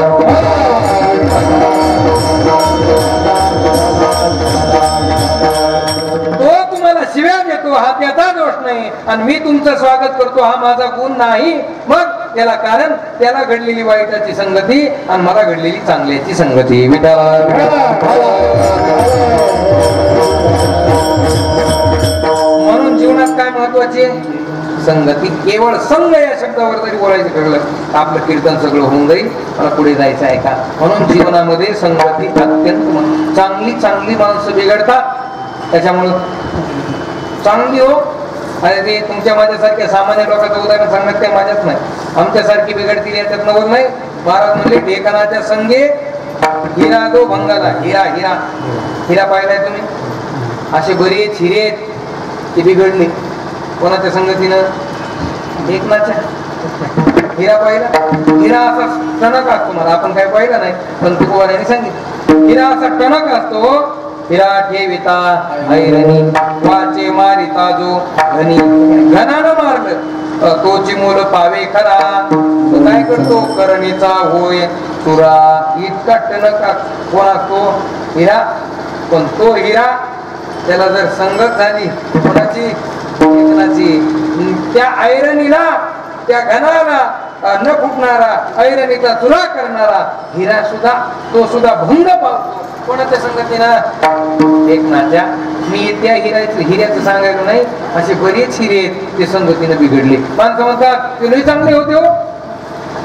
Speaker 1: तो तुम्हाला शिव्या देतो, हा त्याचा दोष नाही, आणि मी तुमचं स्वागत करतो, हा माझा गुण नाही. मग त्याला कारण, त्याला घडलेली वाईटाची संगती आणि मला घडलेली चांगल्याची संगती. म्हणून जीवनात काय महत्वाचे? संगती. केवळ संघ या शब्दावर जरी बोलायचं ठरलं आपलं कीर्तन सगळं होऊन जाईल, मला पुढे जायचं आहे का. म्हणून जीवनामध्ये संगती अत्यंत चांगली. चांगली माणसं बिघडतात, त्याच्यामुळं चांगली हो. अरे ते तुमच्या माझ्यासारख्या सामान्य लोकांचं उदाहरण सांगण्यात काही माझ्याच नाही. आमच्यासारखी बिघडतील याच्यात नवर नाही. महाराज म्हणले, ढेकणाच्या संगे हिरा जो भंगाला. हिरा हिरा हिरा पाहिलाय तुम्ही? असे बरेच हिरे ते बिघडले. कोणाच्या संगतीनं? ढेकणाच्या. हिरा पाहिला? हिरा असा टणक असतो, मला आपण काय पाहिला नाही, पण तुकोबाराने सांगितलं. हिरा असा टणक असतो. हिरा ठेविता ऐरणी वाचे मारिता जो घनी. घनानं मारलं तोची मूल पावे खरा. तो काय करतो? करणीचा होय चुरा. इतका टणक कोण असतो? हिरा. पण तो हिरा, त्याला जर संगत झाली कोणाची? त्या ऐरणीला, त्या घनाला न फुटणारा, ऐरणीचा चुरा करणारा हिरा सुद्धा, तो सुद्धा भंग पावतो. कोणाच्या संगतीनं? एक नाच्या. मी त्या हिऱ्याचं सांगायला नाही, असे बरेच हिरे ते संगतीनं बिघडले. माणसं म्हणतात, ते लई चांगले होते हो,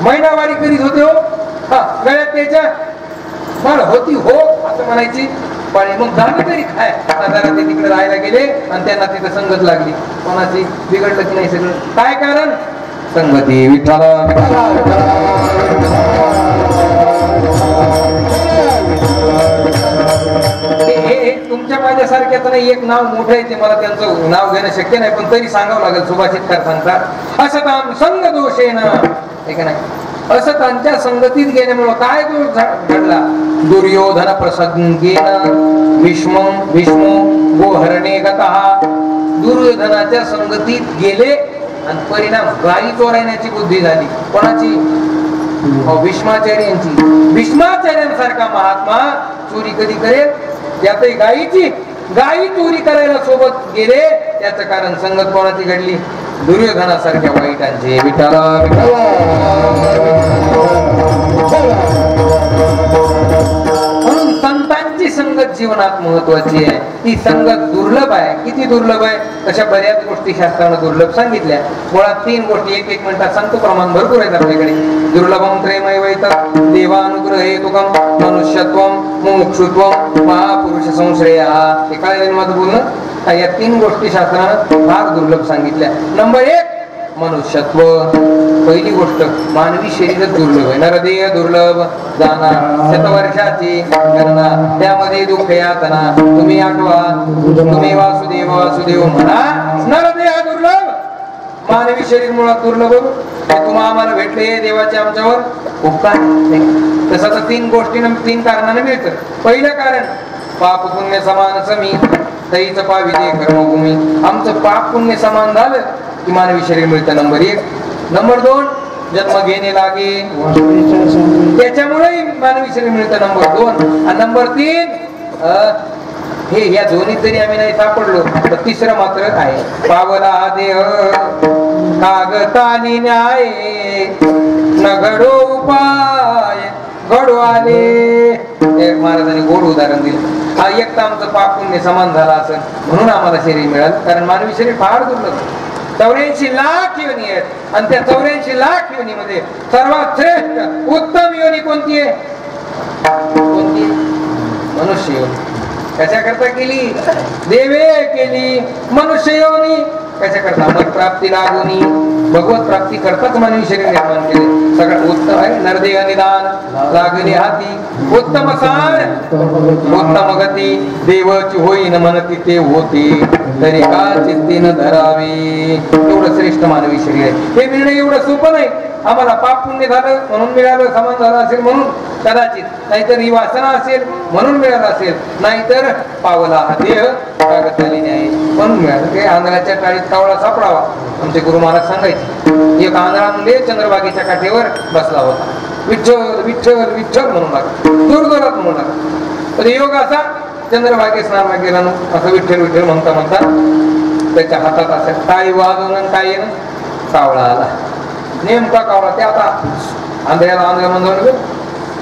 Speaker 1: महिनावारी करीत होते हो, हा गळ्यात त्याच्या माळ होती हो असं म्हणायची. पण मग झालं तरी काय, जरा ते तिकडे राहायला गेले आणि त्यांना तिथं संगत लागली. कोणाची? बिघडलं की नाही सगळं. काय कारण? संगती. विठ्ठल तुमच्या माझ्यासारख्याच नाही. एक नाव मोठं आहे, ते मला त्यांचं नाव घेणं शक्य नाही, पण तरी सांगावं लागेल. सुभाषितकार सांगतात, असतां संग दोषेन, हे का नाही, असतांच्या संगतीत गेल्यामुळं काय दोष घडला? दुर्योधन प्रसंगेन भीष्मो गोहरणे गतः. दुर्योधनाच्या संगतीत गेले आणि परिणाम गाई चोरण्याची बुद्धी झाली. कोणाची? भीष्माचार्यांची. भीष्माचार्यांसारखा महात्मा चोरी कधी करेल? त्यातही गायीची. गायी चोरी करायला सोबत गेले, त्याचं कारण संगत कोणाची घडली? दुर्योधनासारख्या वाईटांची. विठ्ठल म्हणून संतांची संगत जीवनात महत्वाची आहे. ती संगत दुर्लभ आहे. किती दुर्लभ आहे? तशा बऱ्याच गोष्टी शास्त्रानं दुर्लभ सांगितल्या. मुळात 3 गोष्टी एक मिनिटात सांगतो, प्रमाण भरपूर आहेत आपल्याकडे. दुर्लभम प्रेमैवैत देवानुग्रह हेतुकम मनुष्यत्वम मुमुक्षुत्वम महापुरुष संश्रया. हे काय माझं बोलणं? या 3 गोष्टी शास्त्रानं फार दुर्लभ सांगितल्या. नंबर 1 मनुष्यत्व. पहिली गोष्ट, मानवी शरीर दुर्लभ आहे. नरदेह दुर्लभ, जाणार शतवर्षाची गणना, त्यामध्ये दुःख यातना. तुम्ही आठवा, तुम्ही वासुदेव वासुदेव म्हणा. नरदेह दुर्लभ, मानवी शरीर मुळात दुर्लभ. तुम्हा आम्हाला भेटले देवाचे आमच्यावर उपकार. तसं तर 3 गोष्टीनं 3 कारणाने मिळतं. पहिलं कारण, पाप पुण्य समान समी. तईचं पावी दे कर्मभूमी. आमचं पाप पुण्य समान झालं की मानवी शरीर मिळतं नंबर 1. नंबर 2 जन्म घेणे लागे त्याच्यामुळे मानवी शरीर मिळतं नंबर 2. आणि नंबर 3 हे या दोन्ही तरी आम्ही नाही सापडलो तर तिसरं मात्र आहे पावला देह कागतानी न्याय न घडो उपाय घडो आले. महाराजांनी गोड उदाहरण दिलं. हा एक तर आमचं पाप पुण्य समान झाला असं म्हणून आम्हाला शरीर मिळालं. कारण मानवी शरीर फार दुर्लभ 84 लाख योनी आहेत आणि त्या 84 लाख योनीमध्ये सर्वात श्रेष्ठ उत्तम योनी कोणती आहे? कोणती? मनुष्य योनी. कशाकरता केली? देवे केली मनुष्य योनी. कशाकरता? मग प्राप्ती लागोनी भगवत प्राप्ती करताच मानवी शरीर निर्माण केले. सगळं उत्तम आहे. नरदेह निदान लागले हाती उत्तम सार उत्तम गती देवाची होईन म्हणती ते होते तरी का चित्तीन धरावे. एवढं श्रेष्ठ मानवी शरीर आहे. हे मिळणं एवढं सोपं नाही. आम्हाला पाप पुण्य झालं म्हणून मिळालं समान झालं असेल म्हणून कदाचित नाहीतर ही वासना असेल म्हणून मिळालं असेल नाहीतर पावला हा देह कागदाने आहे म्हणून मिळालं. ते आंधळाच्या टाळीत कावळा सापडावा आमचे गुरु महाराज सांगायचे. एक आंधळा म्हणजे चंद्रबागेच्या काठेवर बसला होता. विठ्ठल विठ्ठल विठ्ठल म्हणू लागला दूरदूरात म्हणू लागला. तर योग असा चंद्रबागे स्नान गेला असं विठ्ठल विठ्ठल म्हणता म्हणता त्याच्या हातात असं टाळी वाजवून काय येणं कावळा आला. नेमका कावळा ते आता आंधळ्याला आंधळा म्हणून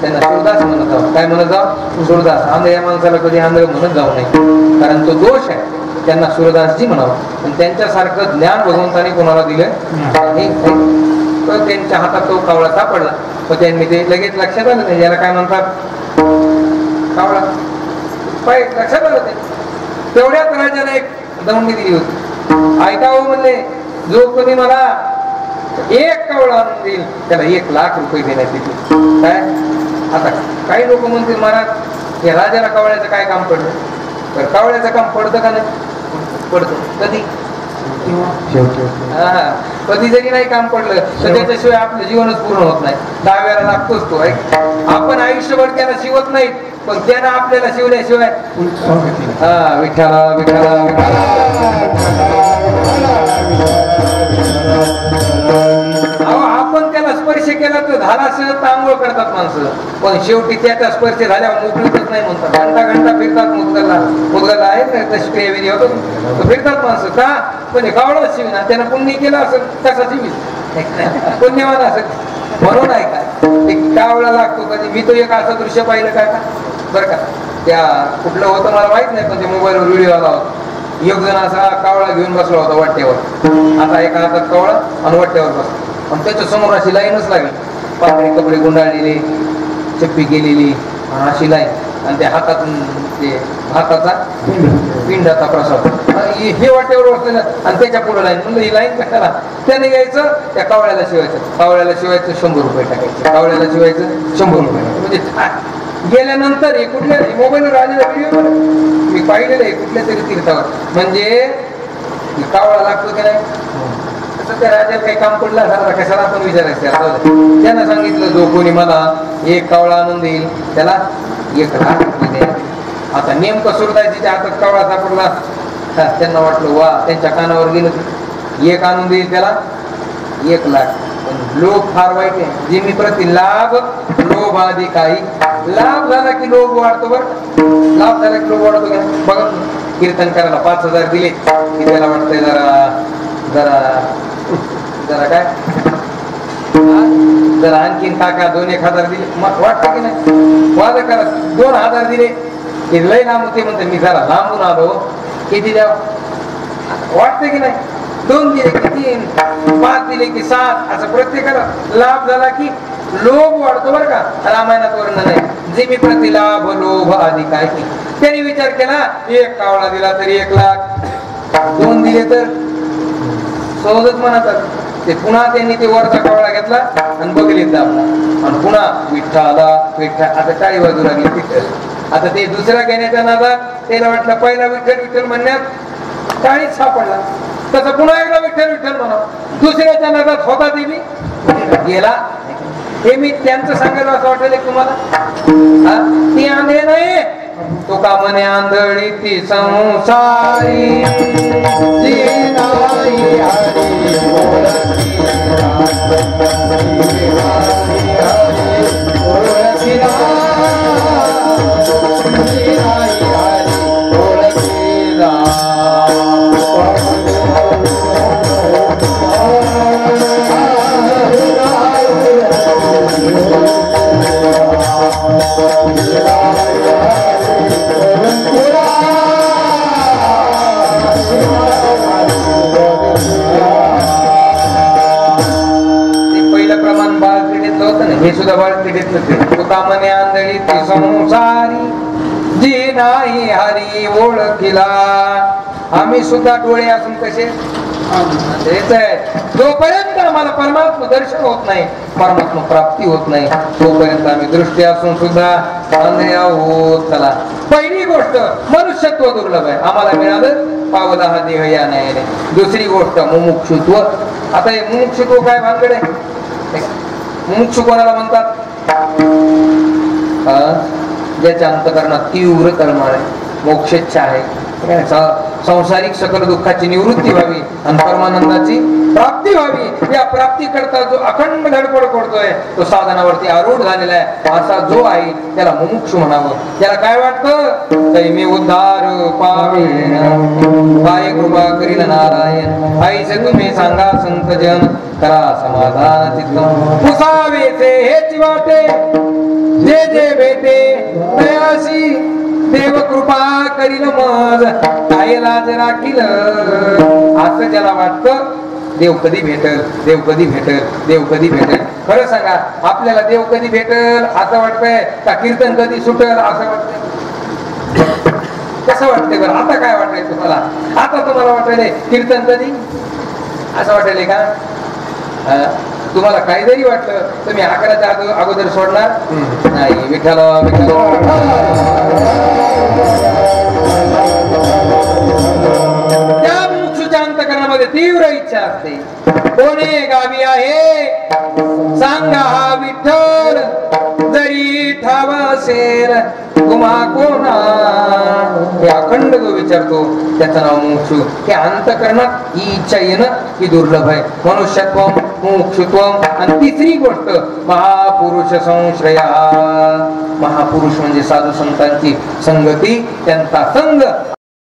Speaker 1: त्यांना सूरदास म्हणत जाऊ. काय म्हणत जाऊ? सूरदास. आंधळ्या माणसाला कधी आंधळ म्हणत जाऊ नये कारण तो दोष आहे. त्यांना सूरदासजी म्हणावं. पण त्यांच्यासारखं ज्ञान भगवंताने कोणाला दिलं तर त्यांच्या हातात तो कावळा सापडला. तर त्यांनी ते लगेच लक्षात आलं नाही याला काय म्हणतात कावळा. पाय लक्षात आलं ते. तेवढ्याच राजाला एक दौंडी दिली होती. ऐकावं म्हणले जो कोणी मला 1 कावळा आणून देईल त्याला 1 लाख रुपये देण्यात येतील. काय आता काही लोक म्हणतील महाराज या राजाला कावळ्याचं काय काम पडलं? तर कावळ्याचं काम पडतं का नाही? पडतं. कधी? कधी जरी नाही काम पडलं तर त्याच्याशिवाय आपलं जीवनच पूर्ण होत नाही. दहाव्याला लागतोच तो. आपण आयुष्यभर त्याला शिवत नाही पण त्यानं आपल्याला शिवल्याशिवाय विठ्ठला विठ्ठला आपण त्याला स्पर्श केला तर झाला सहज आंघोळ करतात माणसं. पण शेवटी त्याचा स्पर्श झाल्यावर मोकळीतच नाही म्हणतात. घंटा घंटा फिरतात मुदगला आहे ना तशी क्रियाविधी होतो फिरतात माणसं का? पण कावळा शिविना त्यानं पुण्य केलं असेल कसा शिवी पुण्यवान असेल म्हणून आहे का ते कावळा लागतो. कधी मी तो एक असं दृश्य पाहिलं काय का बरं का त्या कुठलं होतं मला माहित नाही पण ते मोबाईलवर व्हिडिओ आला होता. एक जण असा कावळा घेऊन बसला होता वाट्यावर. आता एका हातात कावळा आणि वाट्यावर बसला आणि त्याच्या समोर अशी लाईनच लागली. पांढरे कपडे गुंडाळलेले चप्पी गेलेली अशी लाईन आणि त्या हातातून ते भाताचा पिंडाचा प्रसाद हे वाट्यावर बसलेलं आणि त्याच्या पुढे लाईन. म्हणलं ही लाईन कशाला? त्याने यायचं त्या कावळ्याला शिवायचं. कावळ्याला शिवायचं 100 रुपये टाकायचे. कावळ्याला शिवायचं 100 रुपये. म्हणजे गेल्यानंतर हे कुठल्या मोबाईलवर आलेला व्हिडिओ मी पाहिलेलं आहे कुठल्या तरी तीर्थावर. म्हणजे कावळा लागतो की नाही तसं त्या राजाला काही काम पडलं झाला कशाला आपण विचारायचं. त्यानं सांगितलं जो कोणी मला 1 कावळा आणून देईल त्याला 1 लाख रुपये द्या. आता नेमकं सूरदासजीच्या हातात कावळा सापडला. त्यांना वाटलं वा त्यांच्या कानावर गेलं 1 आणून देईल त्याला 1 लाख. पण लोभ फार वाईट आहे. जे मी प्रति लाभ लोभ आधी काही लाभ झाला की लोभ वाढतो. बरं लाभ झाला की लोभ वाढतो का? बघा कीर्तन करायला 5000 दिले की त्याला वाटतंय जरा जरा जरा काय जरा आणखीन टाका 2-1000 दिले मग वाटतं की नाही? वाद करा 2000 दिले की लय लांब होते म्हणते मी जरा लांबून आलो किती द्यावं वाटतं की नाही? 2 दिले की 3 5 दिले की 7 असं प्रत्येकाला लाभ झाला की लोभ वाढतो. बरं का रामायणात वर्णन आहे जे मी प्रति लाभ लोभ आधी काय की त्यांनी विचार केला 1 कावळा दिला तरी 1 लाख 2 दिले तर सहजच म्हणतात. ते पुन्हा त्यांनी ते वरचा कावळा घेतला आणि बघलीत दाबला आणि पुन्हा विठ्ठला विठ्ठल आता टाळी वाजू लागली विठ्ठल. आता ते दुसरा घेण्याच्या नादात त्याला वाटलं पहिला विठ्ठल विठ्ठल म्हणण्यात टाळीच सापडला तसं पुन्हा एकदा विठ्ठल विठ्ठल म्हणा. दुसऱ्याच्या नादात होता ते मी गेला. हे मी त्यांचं सांगायला असं वाटेल तुम्हाला. ते आंधळे नाही तुका म्हणे आंधळी ती संसारी जी नाही हरी ओळखीला. जी नाही हरी ओळखीला. हे सुद्धा बाळक्रीडेतलं. तुका म्हणे आंधळी ती संसारी जी नाही हरी ओळखीला. आम्ही सुद्धा डोळे असून कसे हेच आहे. जोपर्यंत आम्हाला परमात्मा दर्शन होत नाही, परमात्मा प्राप्ती होत नाही, तोपर्यंत आम्ही दृष्टी असून सुद्धा आंधळे आहोत. चला, पहिली गोष्ट मनुष्यत्व दुर्लभ आहे. आम्हाला मिळालं पावला हा देह या नाही. दुसरी गोष्ट मुमुक्षुत्व. आता हे मुमुक्षुत्व काय भानगड आहे? मुमुक्षु कोणाला म्हणतात? ज्याच्या अंतकरणात तीव्र तळमळ आहे, मोक्षेच्छा आहे, संसारिक सकल दुःखाची निवृत्ती व्हावी आणि परमानंदाची प्राप्ती व्हावी. या प्राप्ती करता जो अखंड धडपड करतोय, तो साधनावरती आरूढ झालेला आहे, असा जो आहे त्याला मुमुक्षु म्हणावं. त्याला काय वाटतं? मी उद्धार पावे काय कृपा करील नारायण. आईचे तुम्ही सांगा संत जन, करा समाधान चित्त. पुसावेचे हेच वाटे जे जे भेटे दयासी, देव कृपा करील मज काय लाज राखील. असं ज्याला वाटतं देव कधी भेटल, देव कधी भेटल, देव कधी भेटल. खरं सांगा, आपल्याला देव कधी भेटल असं वाटतंय का कीर्तन कधी सुटल असं वाटतंय? कसं वाटतंय बरं? आता काय वाटतंय तुम्हाला? आता तुम्हाला वाटायलंय कीर्तन कधी असं वाटायलंय का? तुम्हाला काही जरी वाटलं तुम्ही 11च्या अगोदर सोडणार नाही. विठ्ठल विठ्ठल. त्या मुमुक्षूच्या अंतकरणामध्ये तीव्र इच्छा असते. कोणे गावी आहे सांगा हा विठ्ठल, जरी ठाव असेल तुम्हा कोणा. हे अखंड जो विचारतो त्याचं नाव मुमुक्षु. हे अंतकरणात ही इच्छा येणं ही दुर्लभ आहे. मनुष्यत्व, मुमुक्षुत्व. आणि तिसरी गोष्ट महापुरुष संश्रया. महापुरुष म्हणजे साधू संतांची संगती, त्यांचा संग.